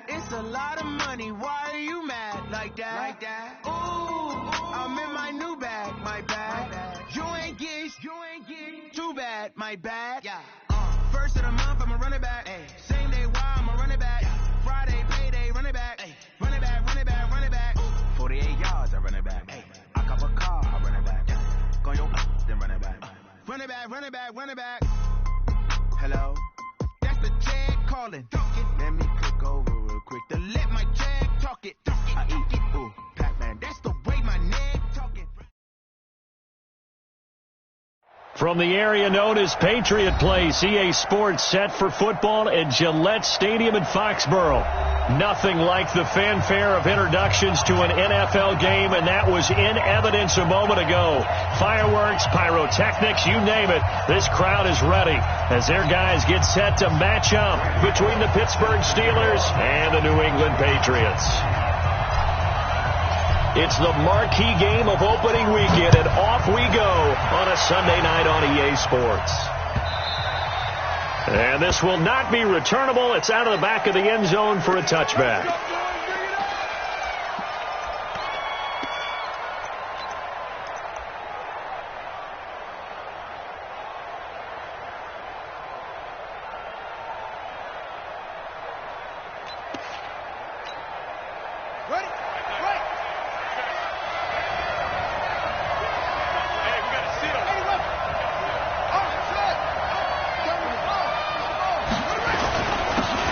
It's a lot of money. Why are you mad like that? Ooh, I'm in my new bag, my bad. You ain't get too bad, my bad. Yeah. First of the month, I'ma run it back. Same day, why I'ma run it back. Friday, payday, run it back. Run it back, run it back, run it back. 48 yards, I run it back. I cop a car, I run it back. Go your then run it back. Run it back, run it back, run it back. Hello? That's the jag calling. Let me click over real quick to let my jag talk it. I eat it, ooh, Pac-Man. That's the way my neck talking. From the area known as Patriot Place, EA Sports set for football at Gillette Stadium in Foxborough. Nothing like the fanfare of introductions to an NFL game, and that was in evidence a moment ago. Fireworks, pyrotechnics, you name it. This crowd is ready as their guys get set to match up between the Pittsburgh Steelers and the New England Patriots. It's the marquee game of opening weekend, and off we go on a Sunday night on EA Sports. And this will not be returnable. It's out of the back of the end zone for a touchback.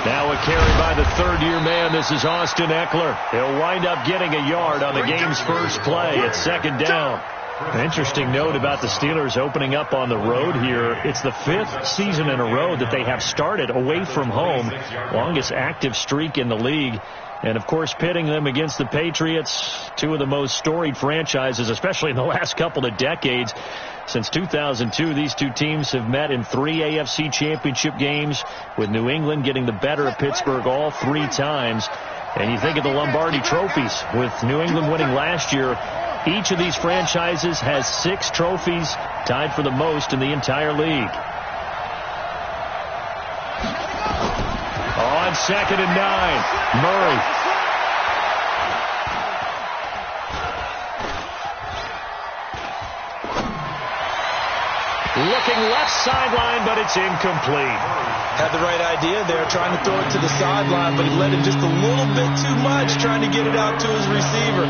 Now a carry by the third-year man. This is Austin Eckler. He'll wind up getting a yard on the game's first play. It's second down. An interesting note about the Steelers opening up on the road here. It's the 5th season in a row that they have started away from home. Longest active streak in the league. And, of course, pitting them against the Patriots, two of the most storied franchises, especially in the last couple of decades. Since 2002, these two teams have met in 3 AFC championship games, with New England getting the better of Pittsburgh all 3 times. And you think of the Lombardi trophies, with New England winning last year. Each of these franchises has 6 trophies, tied for the most in the entire league. On 2nd and 9, Murray. Looking left sideline, but it's incomplete. Had the right idea there, trying to throw it to the sideline, but he let it just a little bit too much, trying to get it out to his receiver.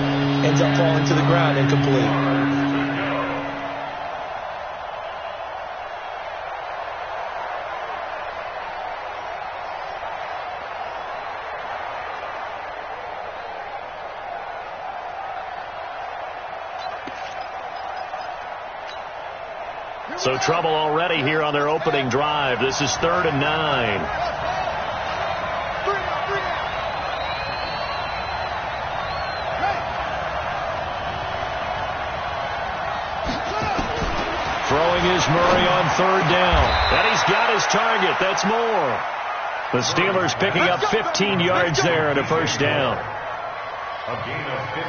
Ends up falling to the ground, incomplete. So trouble already here on their opening drive. This is 3rd and 9. Throwing is Murray on 3rd down. And he's got his target. That's more. The Steelers picking up 15 yards there and a first down.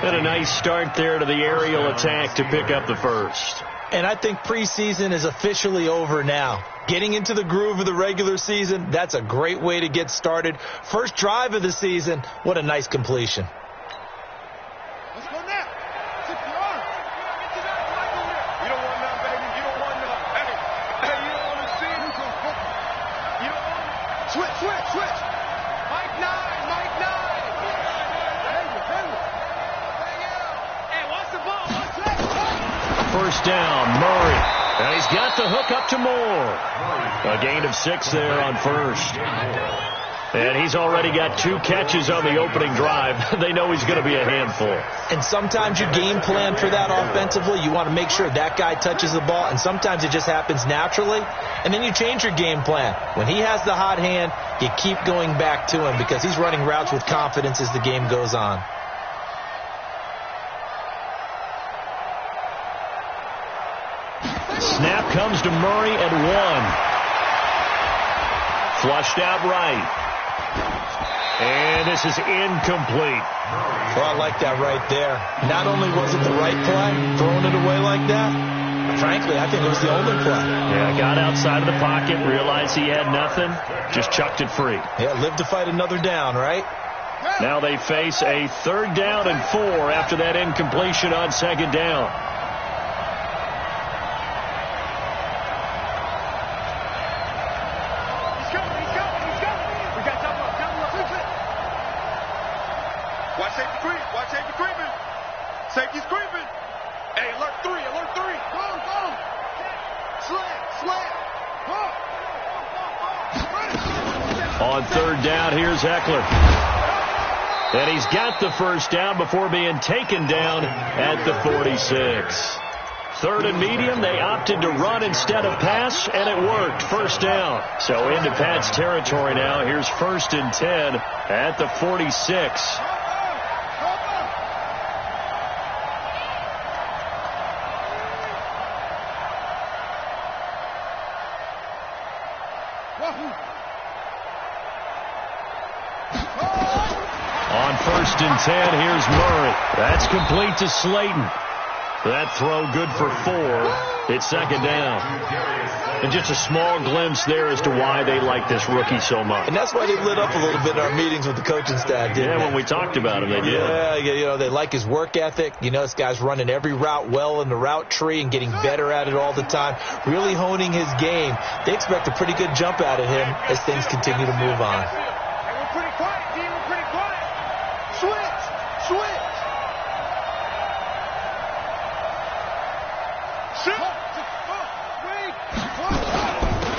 And a nice start there to the aerial attack to pick up the first. And I think preseason is officially over now. Getting into the groove of the regular season, that's a great way to get started. First drive of the season, what a nice completion. Let's go now. Tip your arm. You don't want none, baby. You don't want none. Hey, you don't want to see it. You don't want it. Switch. Mike 9. Hey, watch the ball. Watch that. First down, Murray. And he's got the hook up to Moore. A gain of 6 there on first. And he's already got 2 catches on the opening drive. They know he's going to be a handful. And sometimes you game plan for that offensively. You want to make sure that guy touches the ball. And sometimes it just happens naturally. And then you change your game plan. When he has the hot hand, you keep going back to him because he's running routes with confidence as the game goes on. Snap comes to Murray at 1. Flushed out right. And this is incomplete. Well, I like that right there. Not only was it the right play, throwing it away like that, Frankly, I think it was the only play. Yeah, got outside of the pocket, realized he had nothing, just chucked it free. Yeah, live to fight another down, right? Now they face a 3rd down and 4 after that incompletion on 2nd down. He's coming. We got double up. Watch safety creep. Safety's creeping. Hey, alert 3. Go. Slam. On 3rd down, here's Eckler. And he's got the 1st down before being taken down at the 46. 3rd and medium, they opted to run instead of pass, and it worked. 1st down. So into Pat's territory now. Here's 1st and 10 at the 46. On 1st and 10, here's Murray. That's complete to Slayton. That throw good for 4. It's 2nd down. And just a small glimpse there as to why they like this rookie so much. And that's why they lit up a little bit in our meetings with the coaching staff, didn't they? When we talked about him, they did. Yeah, they like his work ethic. This guy's running every route well in the route tree and getting better at it all the time, really honing his game. They expect a pretty good jump out of him as things continue to move on. We're pretty quiet, D. We're pretty quiet. Switch.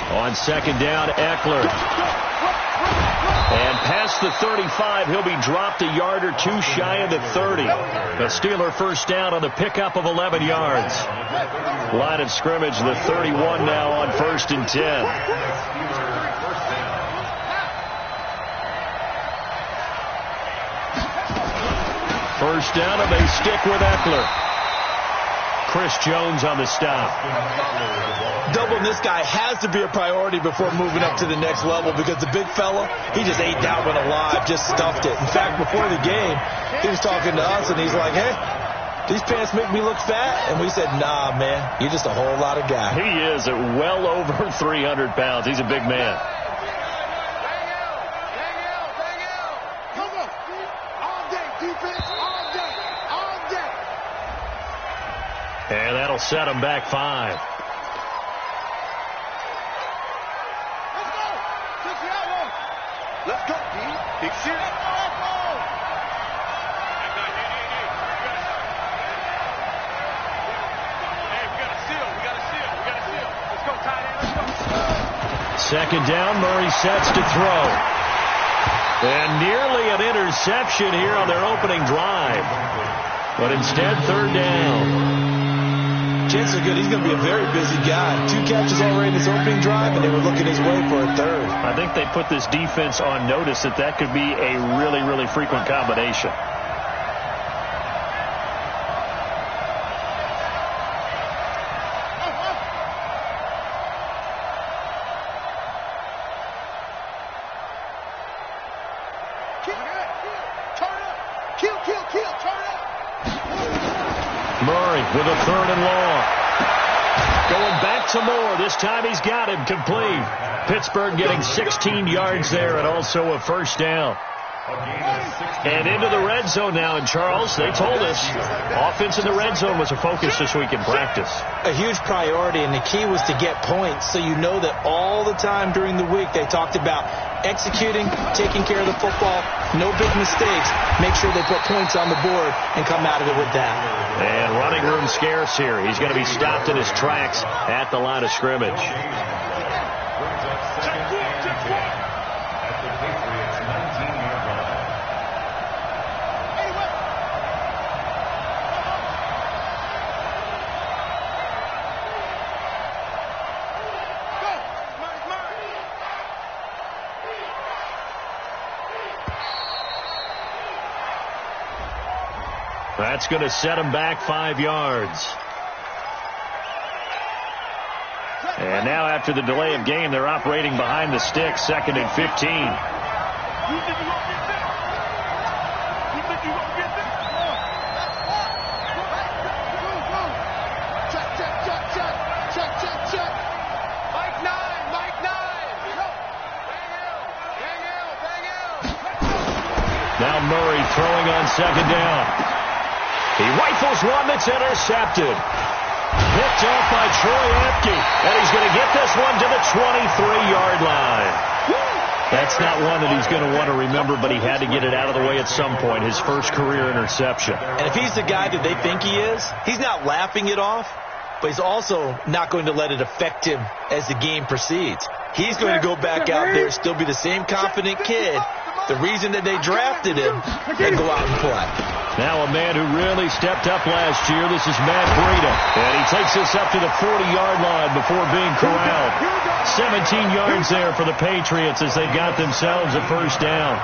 On 2nd down, Eckler. And past the 35, he'll be dropped a yard or 2 shy of the 30. The Steeler 1st down on the pickup of 11 yards. Line of scrimmage, the 31 now on 1st and 10. First down, and they stick with Eckler. Chris Jones on the stop. Doubling this guy has to be a priority before moving up to the next level because the big fella, he just ate that one alive, just stuffed it. In fact, before the game, he was talking to us, and he's like, hey, these pants make me look fat? And we said, nah, man, you're just a whole lot of guy. He is at well over 300 pounds. He's a big man. And that'll set him back 5. Let's go, D. Big shit. Let's go, tight end. Let's go. 2nd down, Murray sets to throw. And nearly an interception here on their opening drive. But instead, 3rd down. Chances are good he's going to be a very busy guy. 2 catches already in his opening drive, and they were looking his way for a 3rd. I think they put this defense on notice that could be a really, really frequent combination. Murray with a 3rd and long. Going back to Moore. This time he's got him complete. Pittsburgh getting 16 yards there and also a 1st down. And into the red zone now. And Charles, they told us offense in the red zone was a focus this week in practice. A huge priority, and the key was to get points. So you know that all the time during the week they talked about executing, taking care of the football, no big mistakes. Make sure they put points on the board and come out of it with that. And running room scarce here. He's going to be stopped in his tracks at the line of scrimmage. That's going to set him back 5 yards. And now after the delay of game, they're operating behind the stick, 2nd and 15. Now Murray throwing on second down. He rifles one that's intercepted. Picked off by Troy Apke. And he's going to get this one to the 23-yard line. That's not one that he's going to want to remember, but he had to get it out of the way at some point, his first career interception. And if he's the guy that they think he is, he's not laughing it off, but he's also not going to let it affect him as the game proceeds. He's going to go back out there, still be the same confident kid, the reason that they drafted him, and go out and play. Now a man who really stepped up last year. This is Matt Breida. And he takes this up to the 40-yard line before being corralled. 17 yards there for the Patriots as they got themselves a first down.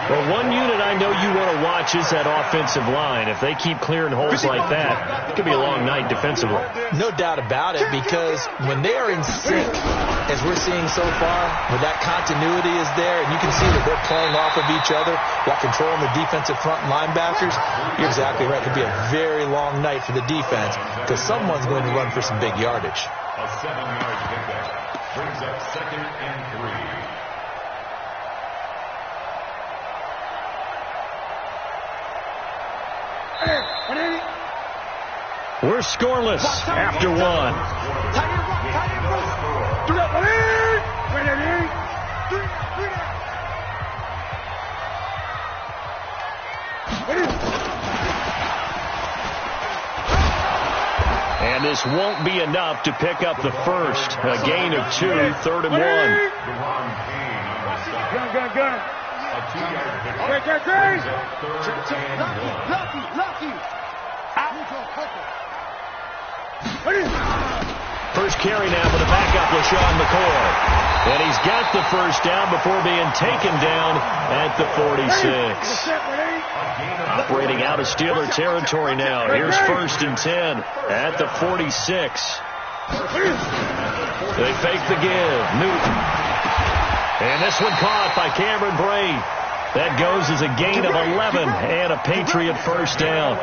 Well, one unit I know you want to watch is that offensive line. If they keep clearing holes like that, it could be a long night defensively. No doubt about it, because when they are in sync, as we're seeing so far, where that continuity is there, and you can see that they're playing off of each other while controlling the defensive front linebackers, you're exactly right. It could be a very long night for the defense, because someone's going to run for some big yardage. A 7-yard pickup brings up 2nd and 3. We're scoreless after one. And this won't be enough to pick up the first. A gain of 2, 3rd and 1. Gun. A 2-yard pickup brings up 3rd and 1. Lucky. First carry now for the backup, LaShawn McCoy. And he's got the first down before being taken down at the 46. Operating out of Steeler territory now. Here's 1st and 10 at the 46. They fake the give. Newton. And this one caught by Cameron Brate. That goes as a gain of 11 and a Patriot first down.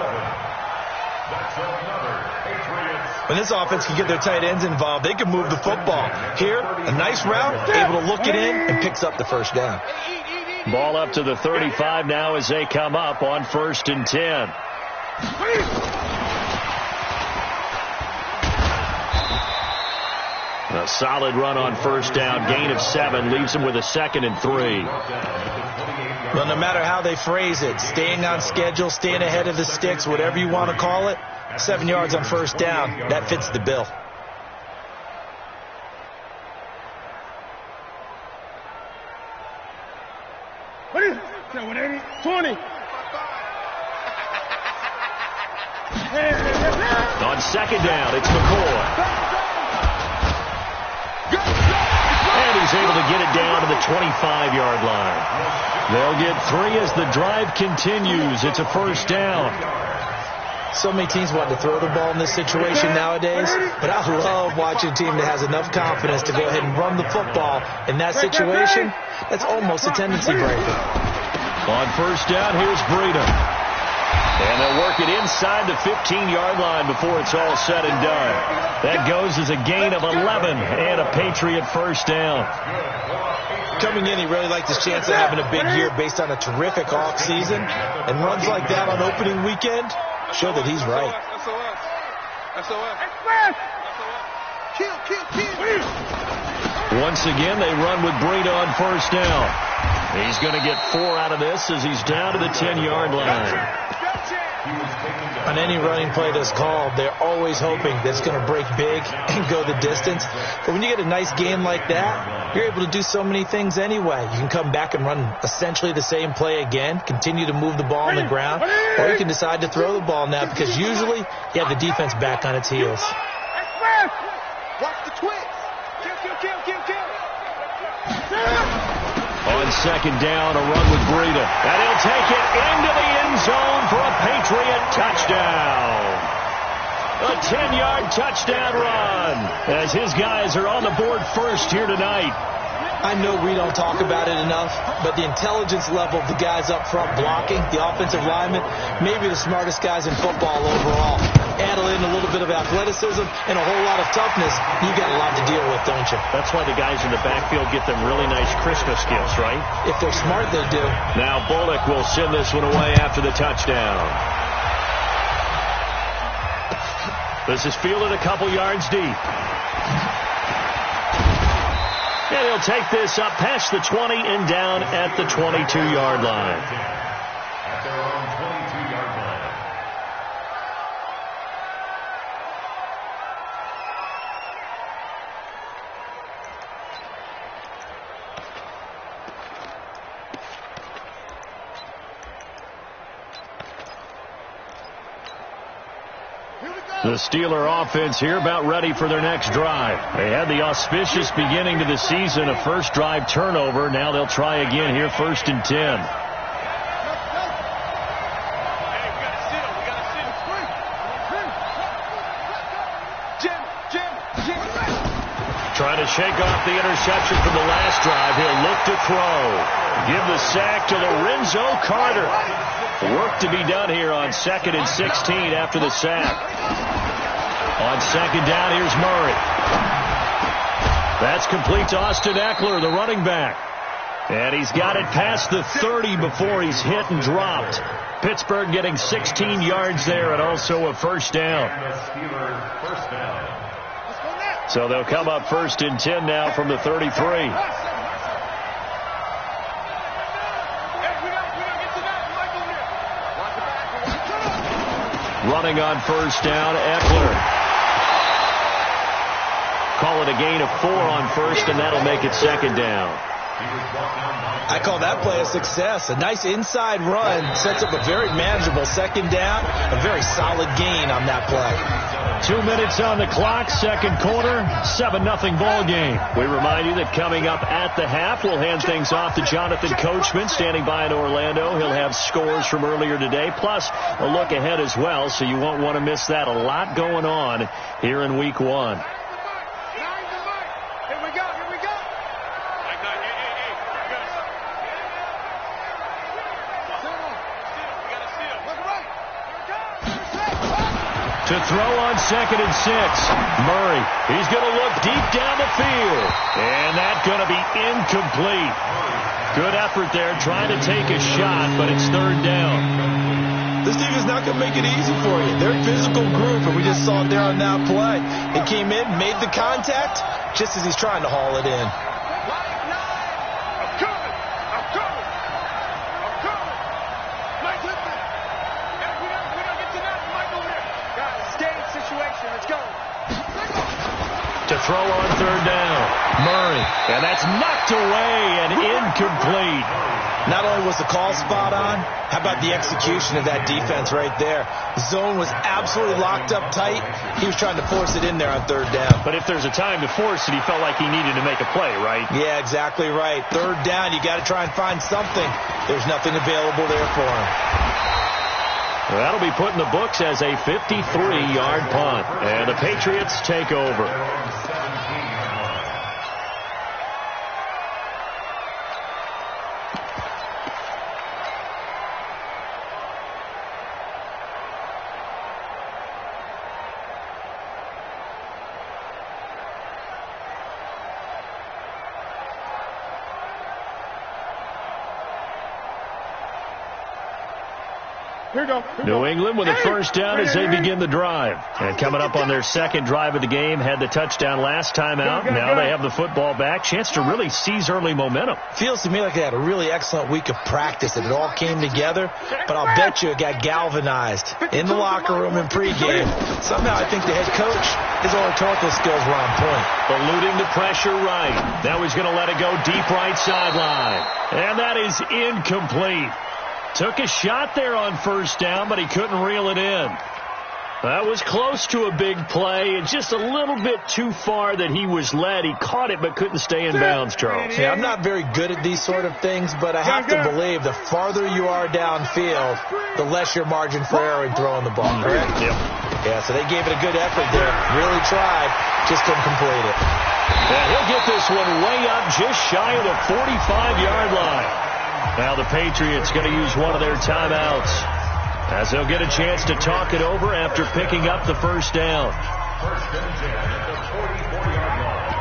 When this offense can get their tight ends involved, they can move the football. Here, a nice route, able to look it in, and picks up the first down. Ball up to the 35 now as they come up on 1st and 10. A solid run on first down. Gain of 7 leaves them with a 2nd and 3. Well, no matter how they phrase it, staying on schedule, staying ahead of the sticks, whatever you want to call it, 7 yards on first down, that fits the bill. What is it? 20. On second down, it's McCoy. And he's able to get it down to the 25-yard line. They'll get 3 as the drive continues. It's a first down. So many teams want to throw the ball in this situation nowadays, but I love watching a team that has enough confidence to go ahead and run the football. In that situation, that's almost a tendency breaker. On first down, here's Breida. And they'll work it inside the 15-yard line before it's all said and done. That goes as a gain of 11 and a Patriot first down. Coming in, he really liked his chance of having a big year based on a terrific offseason. And runs like that on opening weekend show that he's right. Once again, they run with Breida on first down. He's going to get 4 out of this as he's down to the 10-yard line. On any running play that's called, they're always hoping that it's going to break big and go the distance. But when you get a nice game like that, you're able to do so many things anyway. You can come back and run essentially the same play again, continue to move the ball on the ground, or you can decide to throw the ball now because usually you have the defense back on its heels. Watch the twist. Kill. On second down, a run with Breida. And he'll take it into the end zone for a Patriot touchdown. A 10-yard touchdown run as his guys are on the board first here tonight. I know we don't talk about it enough, but the intelligence level of the guys up front blocking, the offensive linemen, maybe the smartest guys in football overall. Add in a little bit of athleticism and a whole lot of toughness, you got a lot to deal with, don't you? That's why the guys in the backfield get them really nice Christmas gifts, right? If they're smart, they do. Now Bullock will send this one away after the touchdown. This is fielded a couple yards deep. And he'll take this up past the 20 and down at the 22-yard line. At their own 22-yard line. The Steeler offense here about ready for their next drive. They had the auspicious beginning to the season, a first drive turnover. Now they'll try again here, 1st and 10. Trying to shake off the interception from the last drive. He'll look to throw. Give the sack to Lorenzo Carter. Work to be done here on 2nd and 16 after the sack. On 2nd down, here's Murray. That's complete to Austin Eckler, the running back. And he's got it past the 30 before he's hit and dropped. Pittsburgh getting 16 yards there and also a first down. So they'll come up 1st and 10 now from the 33. Running on 1st down, Eckler. Call it a gain of 4 on 1st, and that'll make it 2nd down. I call that play a success. A nice inside run sets up a very manageable 2nd down. A very solid gain on that play. 2 minutes on the clock, 2nd quarter, 7-0 ball game. We remind you that coming up at the half, we'll hand things off to Jonathan Coachman, standing by in Orlando. He'll have scores from earlier today, plus a look ahead as well, so you won't want to miss that. A lot going on here in Week 1. To throw on 2nd and 6. Murray, he's going to look deep down the field. And that's going to be incomplete. Good effort there, trying to take a shot, but it's 3rd down. This team is not going to make it easy for you. They're a physical group, and we just saw it there on that play. He came in, made the contact, just as he's trying to haul it in. To throw on 3rd down. Murray. And that's knocked away and incomplete. Not only was the call spot on, how about the execution of that defense right there? Zone was absolutely locked up tight. He was trying to force it in there on 3rd down. But if there's a time to force it, he felt like he needed to make a play, right? Yeah, exactly right. 3rd down, you got to try and find something. There's nothing available there for him. Well, that'll be put in the books as a 53-yard punt. And the Patriots take over. New England with a first down as they begin the drive. And coming up on their 2nd drive of the game, had the touchdown last time out. Now they have the football back. Chance to really seize early momentum. Feels to me like they had a really excellent week of practice and it all came together. But I'll bet you it got galvanized in the locker room in pregame. Somehow I think the head coach, his oratorical skills were on point. Eluding the pressure right. Now he's going to let it go deep right sideline. And that is incomplete. Took a shot there on 1st down, but he couldn't reel it in. That was close to a big play, and just a little bit too far that he was led. He caught it, but couldn't stay in bounds, Charles. Yeah, I'm not very good at these sort of things, but I have to believe the farther you are downfield, the less your margin for error in throwing the ball, correct? Yep. Yeah, so they gave it a good effort there. Really tried, just couldn't complete it. And he'll get this one way up just shy of the 45-yard line. Now the Patriots going to use one of their timeouts as they'll get a chance to talk it over after picking up the first down. First and 10 at the 44-yard line.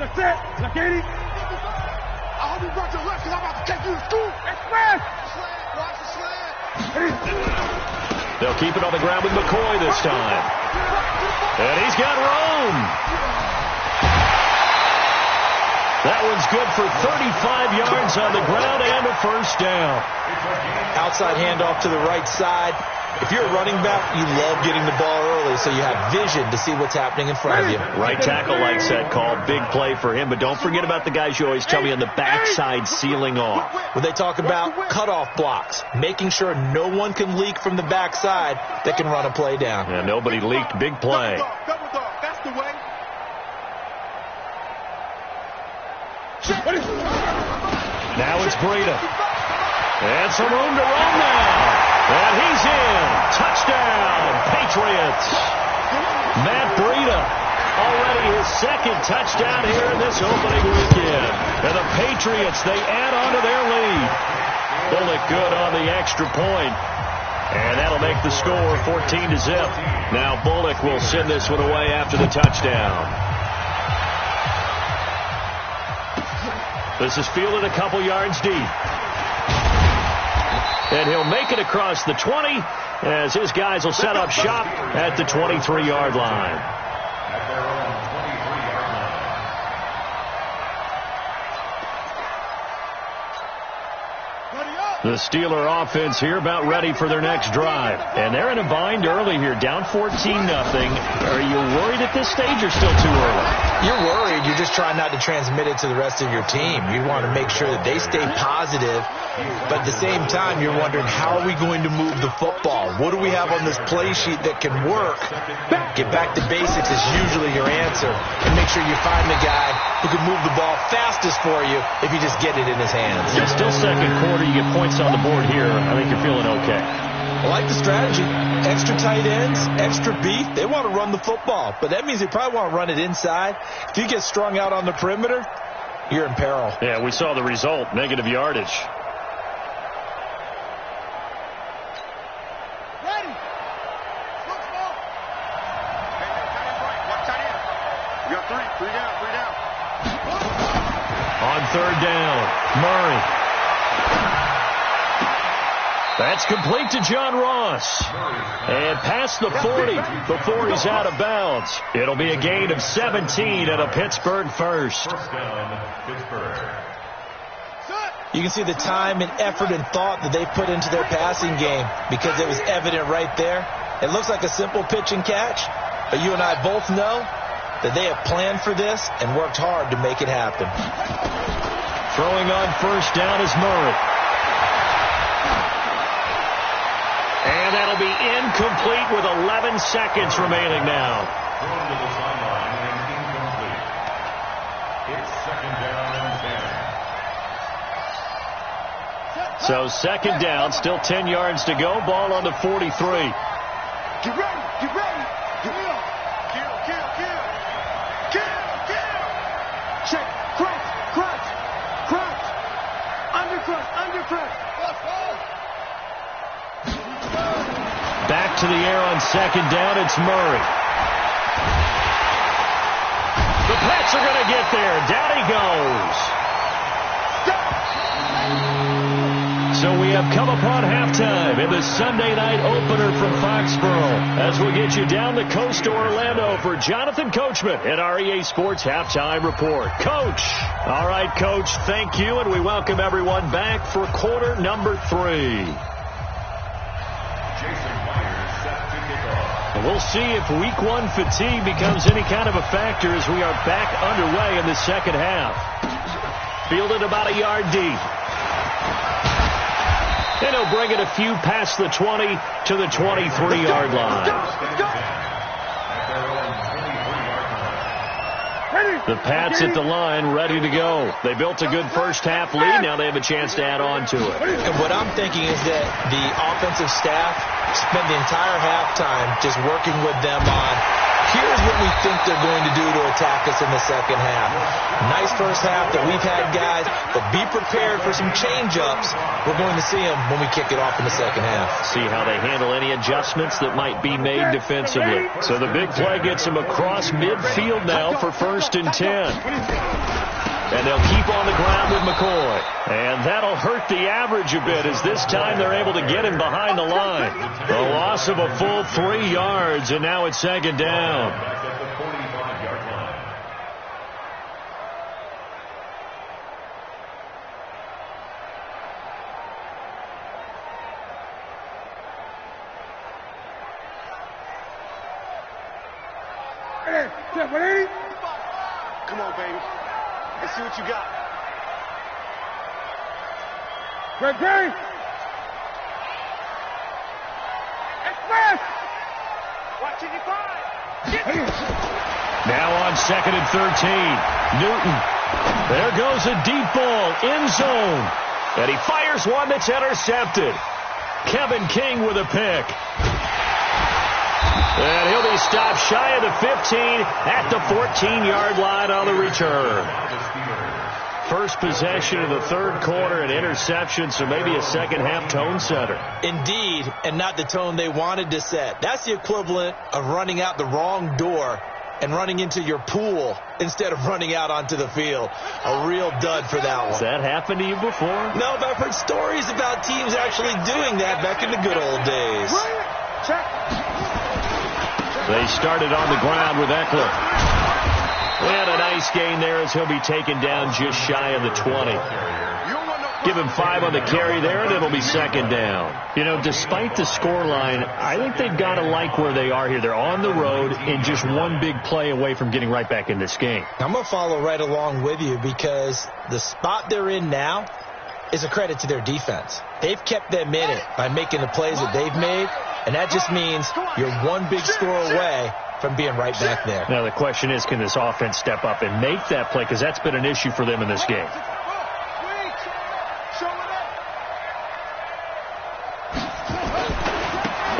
That's it. Look, Katie. I hope you brought your left because I'm about to take you to school. Express. Slant. Watch the slant. They'll keep it on the ground with McCoy this time. And he's got room. That one's good for 35 yards on the ground and a first down. Outside handoff to the right side. If you're a running back, you love getting the ball early so you have vision to see what's happening in front of you. Right tackle likes that call. Big play for him. But don't forget about the guys you always tell me on the backside sealing off. When they talk about cutoff blocks, making sure no one can leak from the backside that can run a play down. Yeah, nobody leaked. Big play. Double dog. That's the way. Now it's Breida. And some room to run now. And he's in. Touchdown, Patriots. Matt Breida, already his second touchdown here in this opening weekend. And the Patriots, they add on to their lead. Bullock good on the extra point. And that'll make the score 14-0. Now Bullock will send this one away after the touchdown. This is fielded a couple yards deep. And he'll make it across the 20 as his guys will set up shop at the 23-yard line. At their own 23-yard line. The Steeler offense here about ready for their next drive. And they're in a bind early here, down 14-0. Are you worried at this stage or still too early? You're worried. You're just trying not to transmit it to the rest of your team. You want to make sure that they stay positive, but at the same time, you're wondering, how are we going to move the football? What do we have on this play sheet that can work? Get back to basics is usually your answer, and make sure you find the guy who can move the ball fastest for you if you just get it in his hands. Yeah, still second quarter. You get points on the board here. I think you're feeling okay. I like the strategy. Extra tight ends, extra beef. They want to run the football, but that means they probably want to run it inside. If you get strung out on the perimeter, you're in peril. Yeah, we saw the result, negative yardage. Ready. Look, ball. Hey, tight end right. Watch tight end. You got three down. On third down, Murray. That's complete to John Ross. And past the 40 before he's out of bounds. It'll be a gain of 17 and a Pittsburgh first. First down, Pittsburgh. You can see the time and effort and thought that they put into their passing game because it was evident right there. It looks like a simple pitch and catch, but you and I both know that they have planned for this and worked hard to make it happen. Throwing on first down is Murray. And that'll be incomplete with 11 seconds remaining now. Thrown to the sideline and incomplete. It's second down and 10. So second down, still 10 yards to go. Ball on the 43. Get ready. Get ready. Kill. Check. Crunch. Undercrunch. Back to the air on second down, it's Murray. The Pats are going to get there. Down he goes. So we have come upon halftime in the Sunday night opener from Foxborough as we get you down the coast to Orlando for Jonathan Coachman at our EA Sports Halftime Report. Coach. All right, Coach, thank you, and we welcome everyone back for quarter number 3. We'll see if week 1 fatigue becomes any kind of a factor as we are back underway in the second half. Fielded about a yard deep. And he'll bring it a few past the 20 to the 23-yard line. The Pats at the line, ready to go. They built a good first-half lead. Now they have a chance to add on to it. And what I'm thinking is that the offensive staff spent the entire halftime just working with them on, here's what we think they're going to do to attack us in the second half. Nice first half that we've had, guys, but be prepared for some change-ups. We're going to see them when we kick it off in the second half. See how they handle any adjustments that might be made defensively. So the big play gets them across midfield now for 1st and 10. And they'll keep on the ground with McCoy. And that'll hurt the average a bit, as this time they're able to get him behind the line. A loss of a full 3 yards, and now it's 2nd down. Come on, baby. Let's see what you got. Ready? Express! Watch it, Now on 2nd and 13. Newton. There goes a deep ball. End zone. And he fires one that's intercepted. Kevin King with a pick. And he'll be stopped shy of the 15 at the 14-yard line on the return. First possession of the 3rd quarter, an interception, so maybe a second-half tone setter. Indeed, and not the tone they wanted to set. That's the equivalent of running out the wrong door and running into your pool instead of running out onto the field. A real dud for that one. Has that happened to you before? No, but I've heard stories about teams actually doing that back in the good old days. They started on the ground with Eckler. And a nice gain there as he'll be taken down just shy of the 20. Give him 5 on the carry there, and it'll be 2nd down. You know, despite the scoreline, I think they've got to like where they are here. They're on the road and just one big play away from getting right back in this game. I'm going to follow right along with you because the spot they're in now is a credit to their defense. They've kept them in it by making the plays that they've made, and that just means you're one big score away from being right back there. Now the question is, can this offense step up and make that play? Because that's been an issue for them in this game.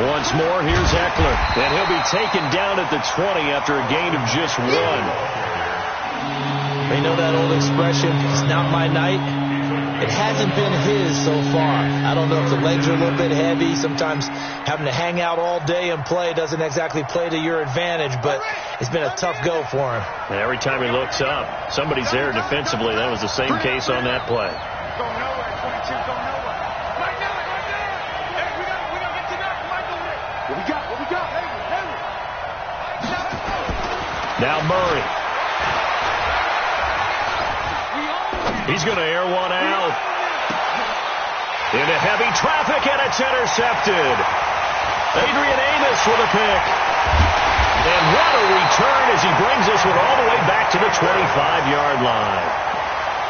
Once more, here's Eckler. And he'll be taken down at the 20 after a gain of just 1. They know that old expression, it's not my night. It hasn't been his so far. I don't know if the legs are a little bit heavy. Sometimes having to hang out all day and play doesn't exactly play to your advantage, but it's been a tough go for him. And every time he looks up, somebody's there defensively. That was the same case on that play. Go nowhere, 22, go nowhere. Right now, right now. Hey, we gotta get to that. Michael, what we got? What we got? Now Murray. He's going to air one out. Into heavy traffic, and it's intercepted. Adrian Amos with a pick. And what a return as he brings this one all the way back to the 25-yard line.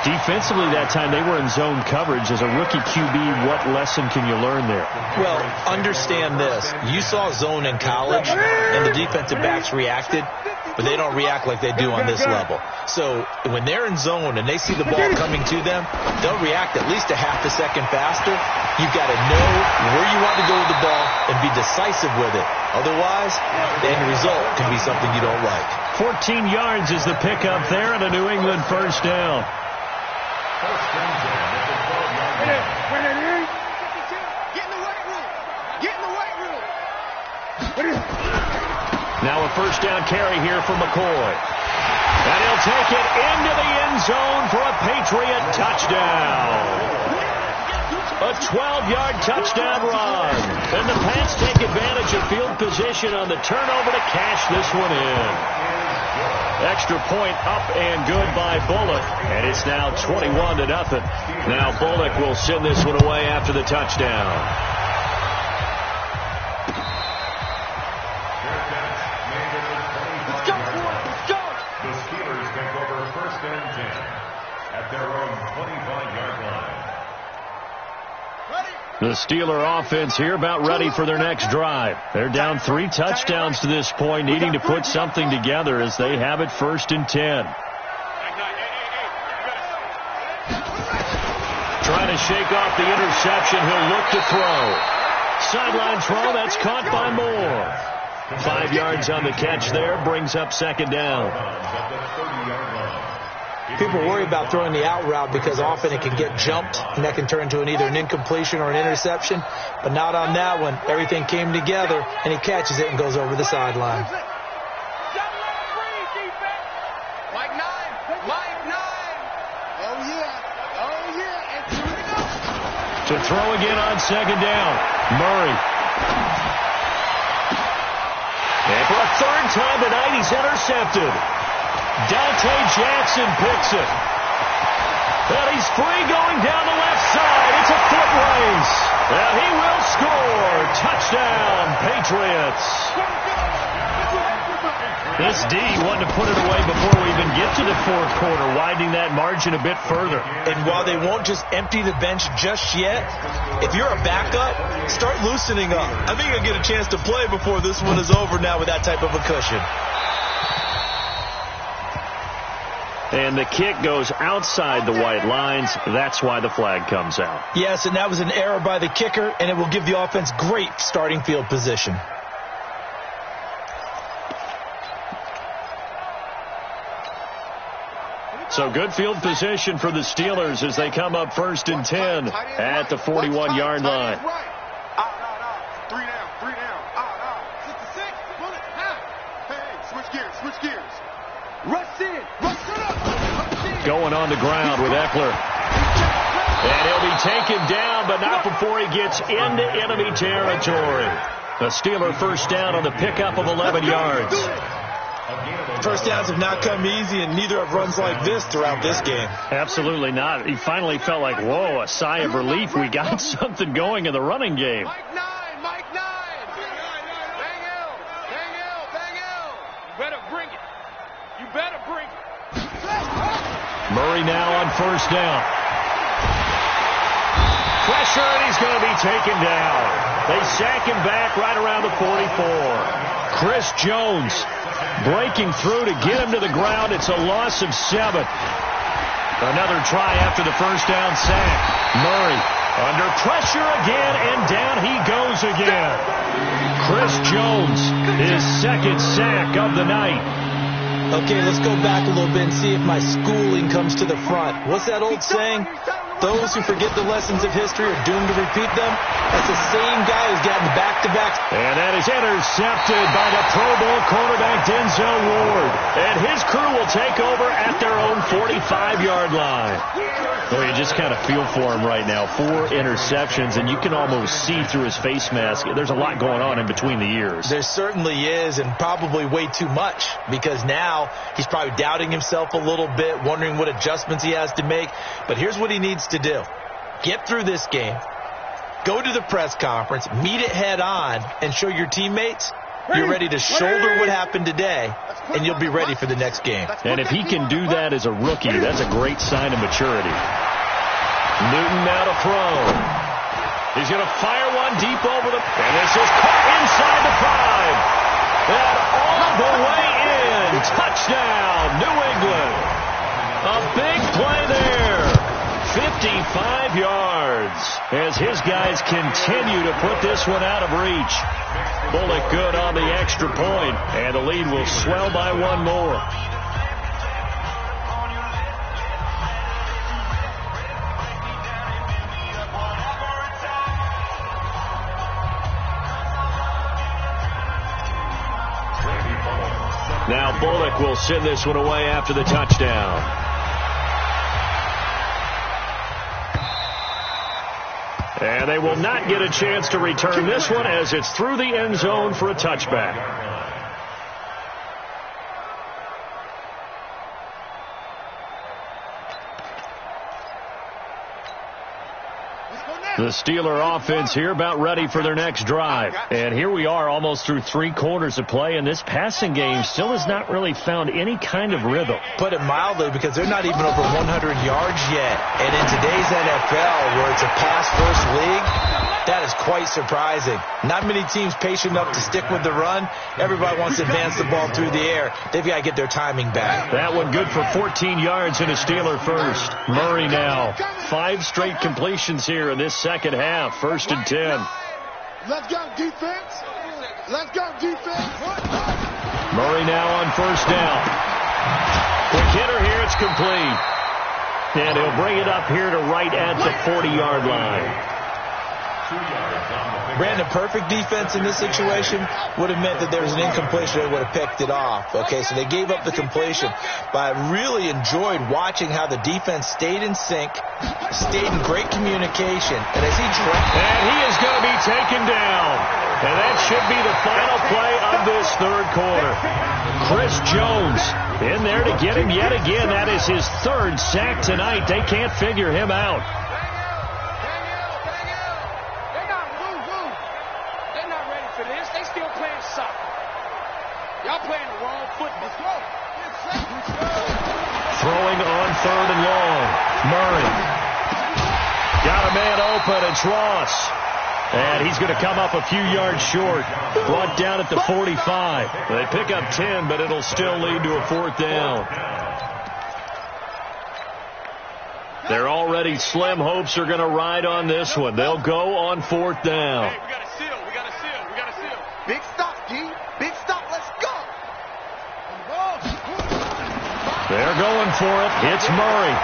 Defensively that time, they were in zone coverage. As a rookie QB, what lesson can you learn there? Well, understand this. You saw zone in college, and the defensive backs reacted, but they don't react like they do on this level. So when they're in zone and they see the ball coming to them, they'll react at least a half a second faster. You've got to know where you want to go with the ball and be decisive with it. Otherwise, the end result can be something you don't like. 14 yards is the pickup there, and a New England first down. Get in the weight room. Get in the weight room. Now a first down carry here for McCoy. And he'll take it into the end zone for a Patriot touchdown. A 12-yard touchdown run. And the Pats take advantage of field position on the turnover to cash this one in. Extra point up and good by Bullock. And it's now 21-0. Now Bullock will send this one away after the touchdown. Let's go, boy. Let's go. The Steelers take over 1st and 10 at their own 25-yard line. The The Steeler offense here about ready for their next drive. They're down 3 touchdowns to this point, needing to put something together as they have it 1st and 10. Trying to shake off the interception. He'll look to throw. Sideline throw, that's caught by Moore. 5 yards on the catch there, brings up 2nd down. People worry about throwing the out route because often it can get jumped, and that can turn into either an incompletion or an interception. But not on that one. Everything came together, and he catches it and goes over the sideline. Mike 9. Oh, yeah. To throw again on 2nd down. Murray. And for a 3rd time tonight, he's intercepted. Dante Jackson picks it. And he's free going down the left side. It's a foot race. And he will score. Touchdown, Patriots. This D wanted to put it away before we even get to the 4th quarter, widening that margin a bit further. And while they won't just empty the bench just yet, if you're a backup, start loosening up. I think you'll get a chance to play before this one is over now with that type of a cushion. And the kick goes outside the white lines. That's why the flag comes out. Yes, and that was an error by the kicker, and it will give the offense great starting field position. So good field position for the Steelers as they come up 1st and 10 at the 41-yard line. 3 down. 66. Pull it. Hey, switch gears. Rush in. Going on the ground with Eckler. And he'll be taken down, but not before he gets into enemy territory. The Steeler 1st down on the pickup of 11 yards. First downs have not come easy, and neither have runs like this throughout this game. Absolutely not. He finally felt like, whoa, a sigh of relief. We got something going in the running game. Mike 9. Bang L. You better bring it. Murray now on 1st down. Pressure, and he's going to be taken down. They sack him back right around the 44. Chris Jones breaking through to get him to the ground. It's a loss of 7. Another try after the 1st down sack. Murray under pressure again, and down he goes again. Chris Jones, his 2nd sack of the night. Okay, let's go back a little bit and see if my schooling comes to the front. What's that old saying? Those who forget the lessons of history are doomed to repeat them. That's the same guy who's gotten back-to-back. And that is intercepted by the Pro Bowl cornerback Denzel Ward. And his crew will take over at their own 45-yard line. Well, you just kind of feel for him right now. 4 interceptions, and you can almost see through his face mask. There's a lot going on in between the ears. There certainly is, and probably way too much, because now he's probably doubting himself a little bit, wondering what adjustments he has to make. But here's what he needs to do. Get through this game, go to the press conference, meet it head on, and show your teammates you're ready to shoulder what happened today, and you'll be ready for the next game. And if he can do that as a rookie, that's a great sign of maturity. Newton now to throw. He's going to fire one deep over the... And this is caught inside the 5. And all the way in. Touchdown, New England. A big play there. 55 yards as his guys continue to put this one out of reach. Bullock good on the extra point, and the lead will swell by 1 more. Now Bullock will send this one away after the touchdown. And they will not get a chance to return this one as it's through the end zone for a touchback. The Steeler offense here about ready for their next drive. And here we are almost through 3 quarters of play, and this passing game still has not really found any kind of rhythm. Put it mildly, because they're not even over 100 yards yet. And in today's NFL, where it's a pass-first league, That is quite surprising. Not many teams patient enough to stick with the run. Everybody wants to advance the ball through the air. They've got to get their timing back. That one good for 14 yards and a Steeler first. Murray now. 5 straight completions here in this second half. 1st and 10. Let's go, defense. Let's go, defense. Murray now on 1st down. Quick hitter here. It's complete. And he'll bring it up here to right at the 40-yard line. Brandon, perfect defense in this situation would have meant that there was an incompletion. They would have picked it off. Okay, so they gave up the completion. But I really enjoyed watching how the defense stayed in sync, stayed in great communication. And as he is going to be taken down. And that should be the final play of this third quarter. Chris Jones in there to get him yet again. That is his 3rd sack tonight. They can't figure him out. Throwing on 3rd and long. Murray. Got a man open. It's Ross. And he's going to come up a few yards short. Brought down at the 45. They pick up 10, but it'll still lead to a 4th down. Their already slim hopes are going to ride on this one. They'll go on 4th down. Hey, we got to seal. We got to seal. We got to seal. Big stop, G. Big stop. Let's go. They're going for it. It's Murray.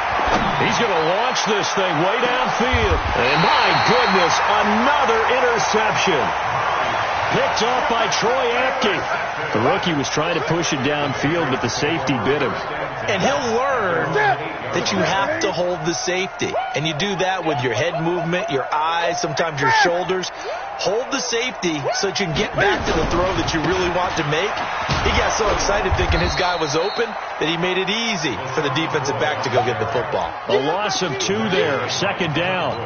He's going to launch this thing way downfield. And my goodness, another interception. Picked off by Troy Apke. The rookie was trying to push it downfield, but the safety bit him. And he'll learn that you have to hold the safety. And you do that with your head movement, your eyes, sometimes your shoulders. Hold the safety so that you can get back to the throw that you really want to make. He got so excited thinking his guy was open that he made it easy for the defensive back to go get the football. A loss of 2 there, 2nd down.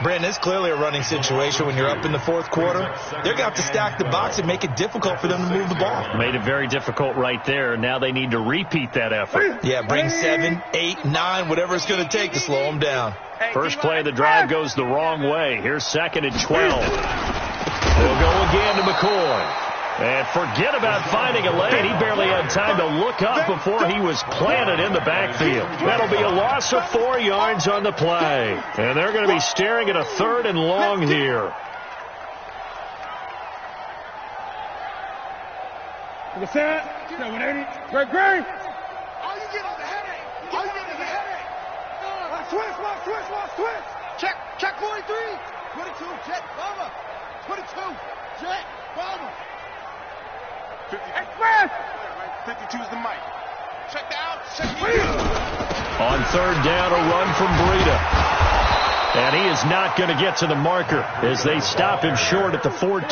Brandon, it's clearly a running situation when you're up in the 4th quarter. They're going to have to stack the box and make it difficult for them to move the ball. Made it very difficult right there. Now they need to repeat that effort. Yeah, bring 7, 8, 9, whatever it's going to take to slow them down. First play of the drive goes the wrong way. Here's 2nd and 12. They'll go again to McCoy. And forget about finding a lane. He barely had time to look up before he was planted in the backfield. That'll be a loss of 4 yards on the play. And they're going to be staring at a 3rd and long here. What's that? 780. Great. All you get is a headache. All you get is a headache. Watch twist. Check 43. 22, jet, bomber. 22, jet, bomber. 50. Express. 52's the mic. Check the out. Check the On 3rd down, a run from Breida. And he is not going to get to the marker as they stop him short at the 14.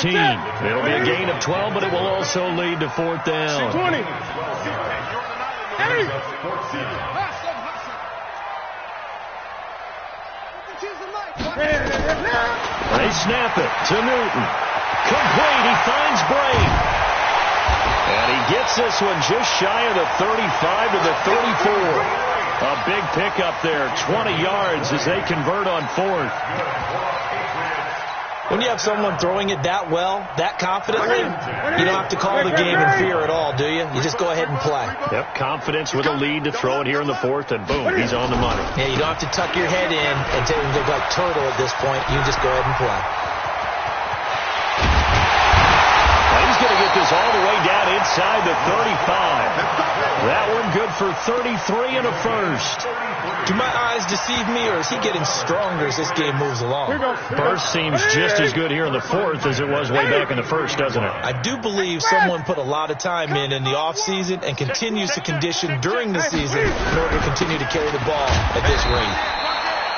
It'll be a gain of 12, but it will also lead to 4th down. 20. Hey! They snap it to Newton. Complete. He finds Brain. And he gets this one just shy of the 35 to the 34. A big pickup there. 20 yards as they convert on 4th. When you have someone throwing it that well, that confidently, you don't have to call the game in fear at all, do you? You just go ahead and play. Yep, confidence with a lead to throw it here in the 4th, and boom, he's on the money. Yeah, you don't have to tuck your head in and look like turtle at this point. You just go ahead and play. He's going to get this all the way down inside the 35. That one good for 33 and a first. Do my eyes deceive me, or is he getting stronger as this game moves along? First seems just as good here in the 4th as it was way back in the 1st, doesn't it? I do believe someone put a lot of time in the offseason and continues to condition during the season in order to continue to carry the ball at this rate.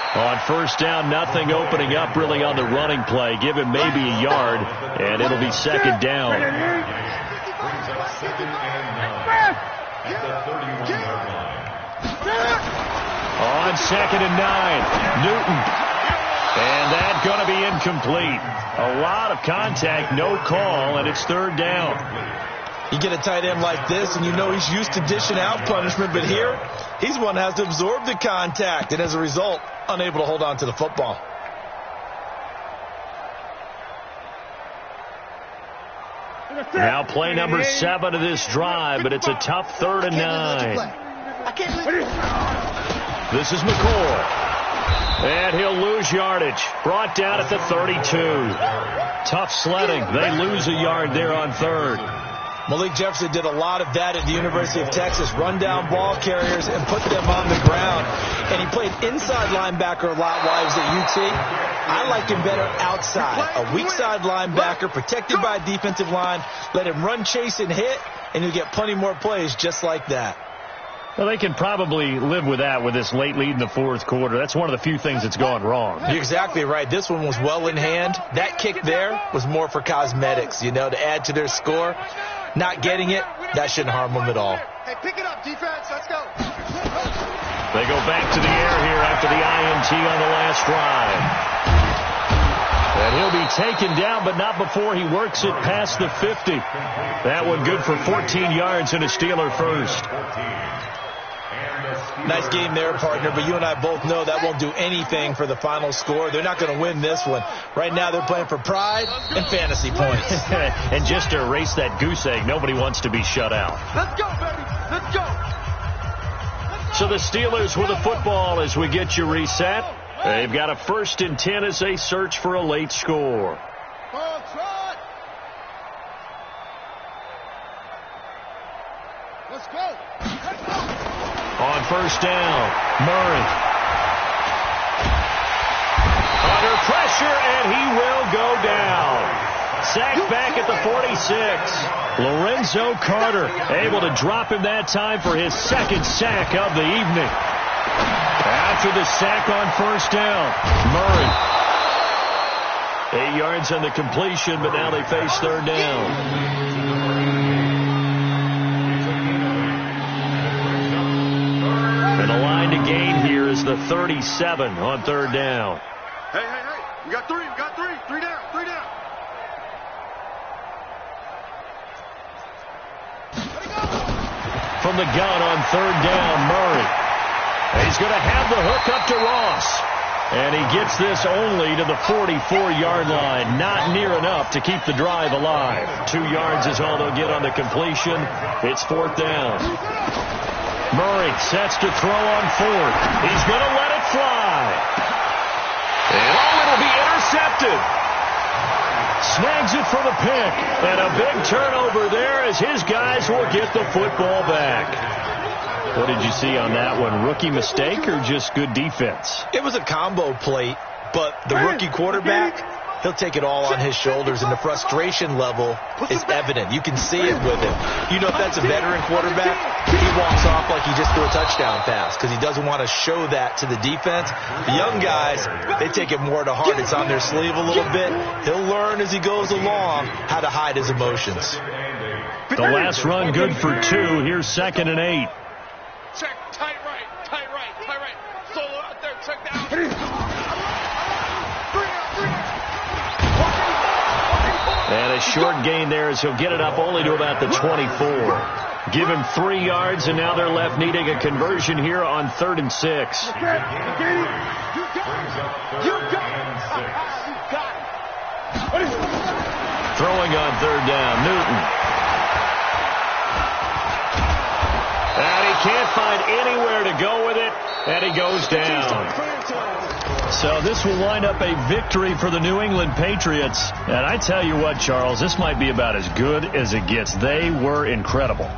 On 1st down, nothing opening up really on the running play. Give him maybe a yard, and it'll be 2nd down. On 2nd and 9, Newton. And that's going to be incomplete. A lot of contact, no call, and it's 3rd down. You get a tight end like this, and you know he's used to dishing out punishment, but here, he's one that has to absorb the contact, and as a result, unable to hold on to the football. Now play number 7 of this drive, but it's a tough 3rd and 9. This is McCoy. And he'll lose yardage. Brought down at the 32. Tough sledding. They lose a yard there on 3rd. Malik Jefferson did a lot of that at the University of Texas. Run down ball carriers and put them on the ground. And he played inside linebacker a lot while he was at UT. I like him better outside. A weak side linebacker protected by a defensive line. Let him run, chase, and hit, and you'll get plenty more plays just like that. Well, they can probably live with that with this late lead in the 4th quarter. That's one of the few things that's gone wrong. You're exactly right. This one was well in hand. That kick there was more for cosmetics, to add to their score. Not getting it, that shouldn't harm them at all. Hey, pick it up, defense. Let's go. They go back to the air here after the INT on the last drive. And he'll be taken down, but not before he works it past the 50. That one good for 14 yards and a Steeler first. Nice game there, partner, but you and I both know that won't do anything for the final score. They're not going to win this one. Right now they're playing for pride and fantasy points. And just to erase that goose egg, nobody wants to be shut out. Let's go, baby. Let's go. So the Steelers with the football as we get you reset. They've got a 1st and 10 as they search for a late score. Let's go. On 1st down, Murray. Under pressure, and he will go down. Sacked back at the 46. Lorenzo Carter able to drop him that time for his 2nd sack of the evening. After the sack on 1st down, Murray. 8 yards on the completion, but now they face 3rd down. And the line to gain here is the 37 on 3rd down. Hey. We got 3. 3 down. From the gun on 3rd down, Murray. He's going to have the hook up to Ross. And he gets this only to the 44-yard line. Not near enough to keep the drive alive. 2 yards is all they'll get on the completion. It's 4th down. Murray sets to throw on 4th. He's going to let it fly. And it'll be intercepted. Snags it for the pick. And a big turnover there as his guys will get the football back. What did you see on that one? Rookie mistake or just good defense? It was a combo plate, but the rookie quarterback, he'll take it all on his shoulders, and the frustration level is evident. You can see it with him. If that's a veteran quarterback, he walks off like he just threw a touchdown pass because he doesn't want to show that to the defense. The young guys, they take it more to heart. It's on their sleeve a little bit. He'll learn as he goes along how to hide his emotions. The last run good for 2. Here's 2nd and 8. Check, tight right. Solo out there, check down. And a short gain there as he'll get it up only to about the 24. Give him 3 yards, and now they're left needing a conversion here on 3rd and 6. You got it. Throwing on 3rd down, Newton. And he can't find anywhere to go with it, and he goes down. So this will wind up a victory for the New England Patriots. And I tell you what, Charles, this might be about as good as it gets. They were incredible.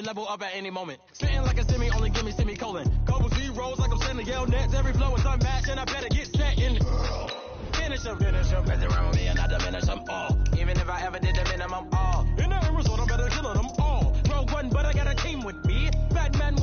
Level up at any moment. Spitting like a semi, only give me semicolon. Couple zeros like I'm sending yell nets. Every flow is unmatched, and I better get set in. Finish him. Mess around with me and I diminish them all. Even if I ever did the minimum all. In the result, I'm better killing them all. Rogue one, but I got a team with me. Batman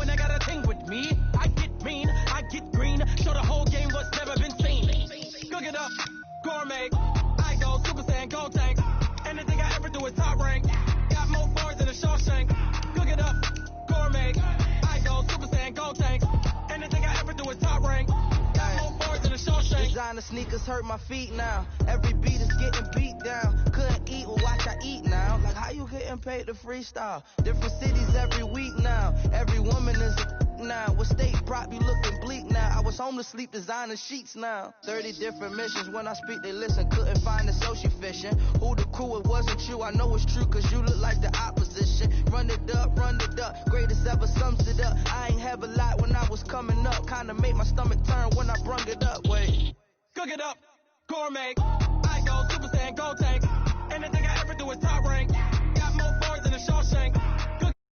sneakers hurt my feet now. Every beat is getting beat down. Couldn't eat, well watch I eat now. Like how you getting paid to freestyle? Different cities every week now. Every woman is a now. What state prop you looking bleak now? I was home to sleep designing sheets now. 30 different missions. When I speak they listen. Couldn't find the social fishing. Who the crew? It wasn't you. I know it's true cause you look like the opposition. Run it up. Greatest ever sums it up. I ain't have a lot when I was coming up. Kinda made my stomach turn when I brung it up. Wait. Cook it up. Gourmet.